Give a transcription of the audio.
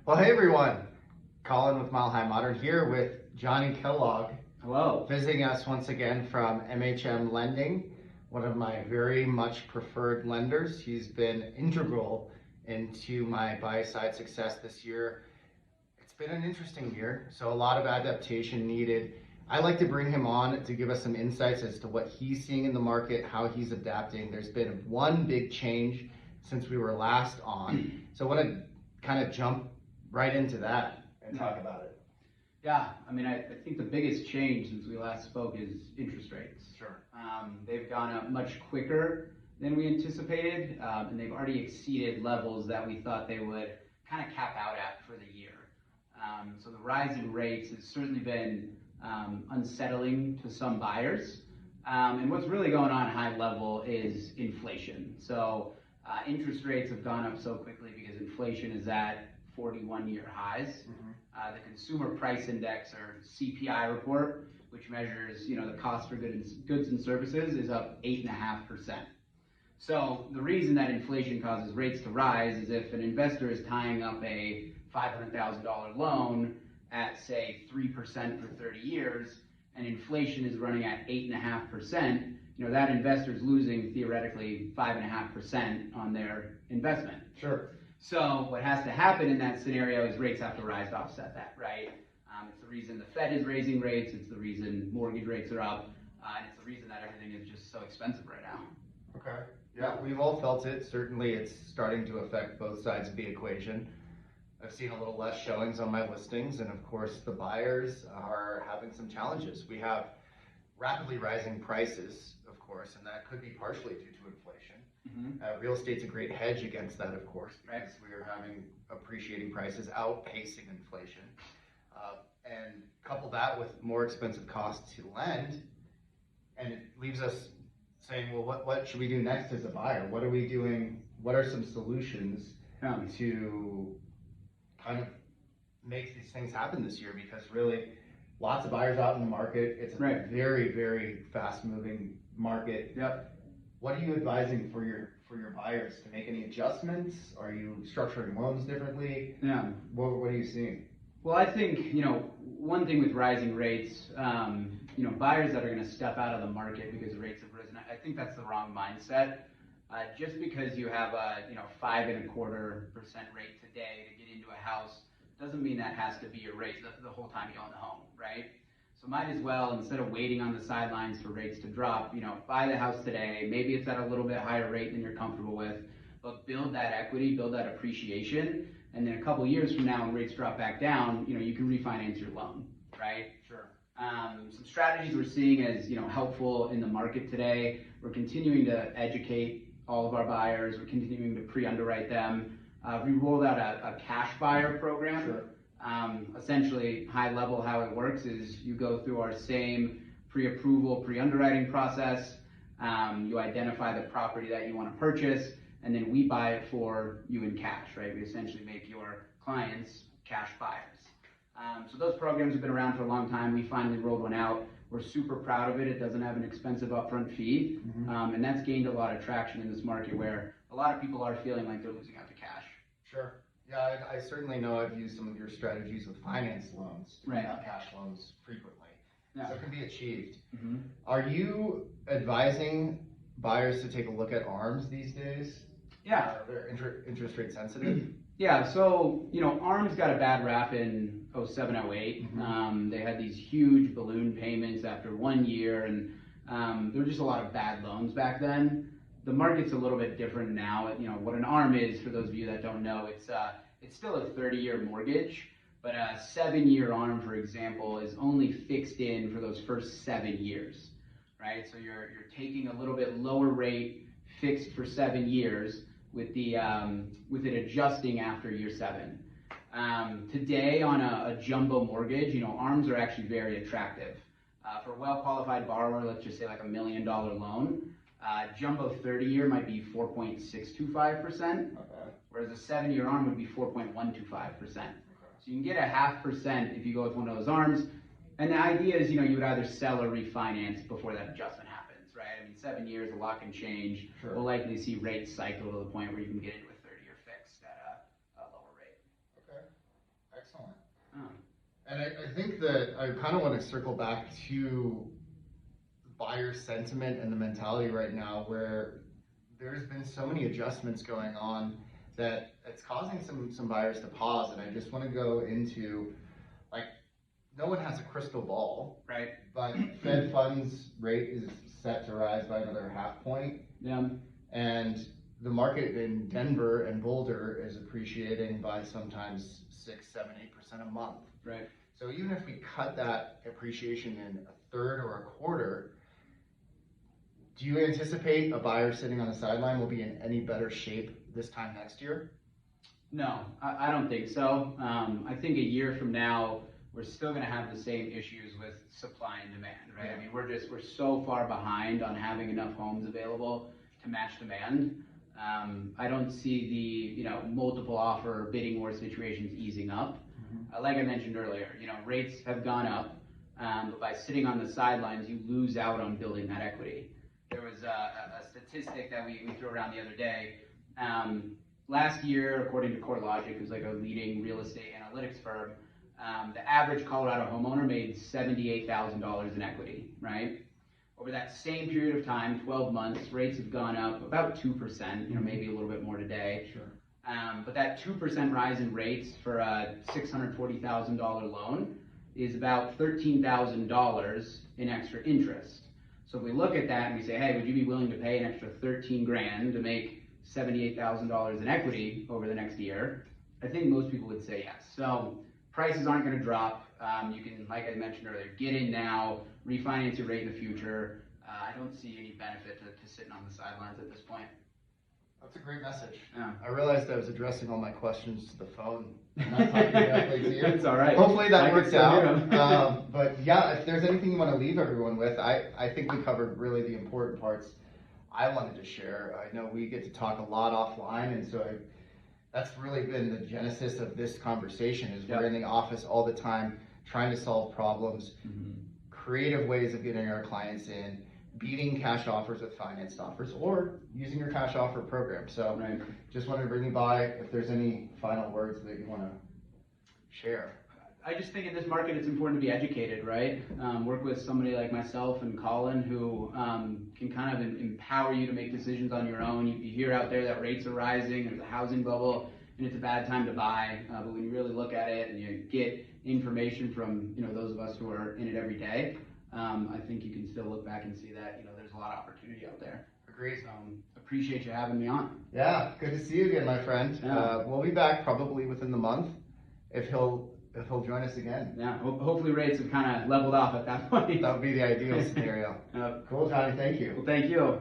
Well, hey everyone, Colin with Mile High Modern here with Johnny Kellogg. Hello. Visiting us once again from mhmlending, one of my very much preferred lenders. He's been integral into my buy-side success this year. It's been an interesting year, so a lot of adaptation needed. I like to bring him on to give us some insights as to what he's seeing in the market, how he's adapting. There's been one big change since we were last on, so I want to kind of jump right into that and talk about it. Yeah, I think the biggest change since we last spoke is interest rates. Sure. They've gone up much quicker than we anticipated, and they've already exceeded levels that we thought they would kind of cap out at for the year. So the rise in rates has certainly been unsettling to some buyers. And what's really going on at high level is inflation. So interest rates have gone up so quickly because inflation is at 41-year highs. The Consumer Price Index, or CPI report, which measures the cost for goods and services, is up 8.5%. So the reason that inflation causes rates to rise is if an investor is tying up a $500,000 loan at, say, 3% for 30 years, and inflation is running at 8.5%, that investor is losing theoretically 5.5% on their investment. Sure. So what has to happen in that scenario is rates have to rise to offset that, right? It's the reason the Fed is raising rates, it's the reason mortgage rates are up, and it's the reason that everything is just so expensive right now. Okay. Yeah, we've all felt it. Certainly it's starting to affect both sides of the equation. I've seen a little less showings on my listings, and of course the buyers are having some challenges. We have rapidly rising prices, of course, and that could be partially due to inflation. Real estate's a great hedge against that, of course, because we are having appreciating prices outpacing inflation. And couple that with more expensive costs to lend, and it leaves us saying, well, what should we do next as a buyer? What are we doing? What are some solutions to kind of make these things happen this year? Because really, lots of buyers out in the market. It's a very, very fast-moving market. Yep. What are you advising for your buyers to make any adjustments? Are you structuring loans differently? Yeah. What are you seeing? Well, I think one thing with rising rates, buyers that are going to step out of the market because rates have risen, I think that's the wrong mindset. Just because you have a 5.25% rate today to get into a house doesn't mean that has to be your rate the whole time you own the home, right? So might as well, instead of waiting on the sidelines for rates to drop, buy the house today. Maybe it's at a little bit higher rate than you're comfortable with, but build that equity, build that appreciation, and then a couple years from now when rates drop back down, you can refinance your loan, right? Sure. Some strategies we're seeing as helpful in the market today. We're continuing to educate all of our buyers. We're continuing to pre-underwrite them. We rolled out a cash buyer program. Sure. Essentially, high level, how it works is you go through our same pre-approval, pre-underwriting process. You identify the property that you want to purchase, and then we buy it for you in cash, right? We essentially make your clients cash buyers. So those programs have been around for a long time. We finally rolled one out. We're super proud of it. It doesn't have an expensive upfront fee, and that's gained a lot of traction in this market where a lot of people are feeling like they're losing out to cash. Sure. Yeah, I certainly know I've used some of your strategies with finance loans, not cash loans, frequently. Yeah. So it can be achieved. Are you advising buyers to take a look at ARMs these days? Yeah. They're interest rate sensitive? Yeah, so, ARMs got a bad rap in 07, 08. They had these huge balloon payments after 1 year, and there were just a lot of bad loans back then. The market's a little bit different now. What an ARM is, for those of you that don't know, it's still a 30-year mortgage, but a 7-year ARM, for example, is only fixed in for those first 7 years, right? So you're taking a little bit lower rate, fixed for 7 years, with it adjusting after year 7. Today on a jumbo mortgage, ARMs are actually very attractive. For a well-qualified borrower, let's just say like $1 million loan, jumbo 30-year might be 4.625%, whereas a 7-year ARM would be 4.125%. So you can get a 0.5% if you go with one of those ARMs. And the idea is, you would either sell or refinance before that adjustment happens, right? 7 years, a lot can change. Sure. We'll likely see rates cycle to the point where you can get into a 30-year fixed at a lower rate. Okay. And I think that I kind of want to circle back to buyer sentiment and the mentality right now, where there's been so many adjustments going on that it's causing some buyers to pause. And I just want to go into, like, no one has a crystal ball, Right. but Fed funds rate is set to rise by another half point. Yeah. And the market in Denver and Boulder is appreciating by sometimes 6, 7, 8% a month. Right. So even if we cut that appreciation in a third or a quarter, do you anticipate a buyer sitting on the sideline will be in any better shape this time next year? No, I don't think so. I think a year from now, we're still going to have the same issues with supply and demand, right? Yeah. I mean, we're so far behind on having enough homes available to match demand. I don't see the, multiple offer bidding war situations easing up. Like I mentioned earlier, rates have gone up, but by sitting on the sidelines, you lose out on building that equity. There was a statistic that we threw around the other day. Last year, according to CoreLogic, who's like a leading real estate analytics firm, the average Colorado homeowner made $78,000 in equity, right? Over that same period of time, 12 months, rates have gone up about 2%, maybe a little bit more today. Sure. But that 2% rise in rates for a $640,000 loan is about $13,000 in extra interest. So if we look at that and we say, hey, would you be willing to pay an extra $13,000 to make $78,000 in equity over the next year? I think most people would say yes. So prices aren't going to drop. You can, like I mentioned earlier, get in now, refinance your rate in the future. I don't see any benefit to sitting on the sidelines at this point. That's a great message. Yeah. I realized I was addressing all my questions to the phone, not talking directly to you. It's all right. Hopefully that I works can still out. hear 'em. But yeah, if there's anything you want to leave everyone with, I think we covered really the important parts I wanted to share. I know we get to talk a lot offline, and so that's really been the genesis of this conversation. Is Yep. we're in the office all the time trying to solve problems, creative ways of getting our clients in, beating cash offers with financed offers, or using your cash offer program. So Right. just wanted to bring you by. If there's any final words that you want to share. I just think in this market it's important to be educated, right? Work with somebody like myself and Colin who can kind of empower you to make decisions on your own. You hear out there that rates are rising, there's a housing bubble, and it's a bad time to buy. But when you really look at it and you get information from those of us who are in it every day, I think you can still look back and see that there's a lot of opportunity out there. Agreed. So appreciate you having me on. Yeah, good to see you again, my friend. Yeah. We'll be back probably within the month if he'll join us again. Yeah, hopefully rates have kind of leveled off at that point. That would be the ideal scenario. Cool, Johnny. Thank you. Well, thank you.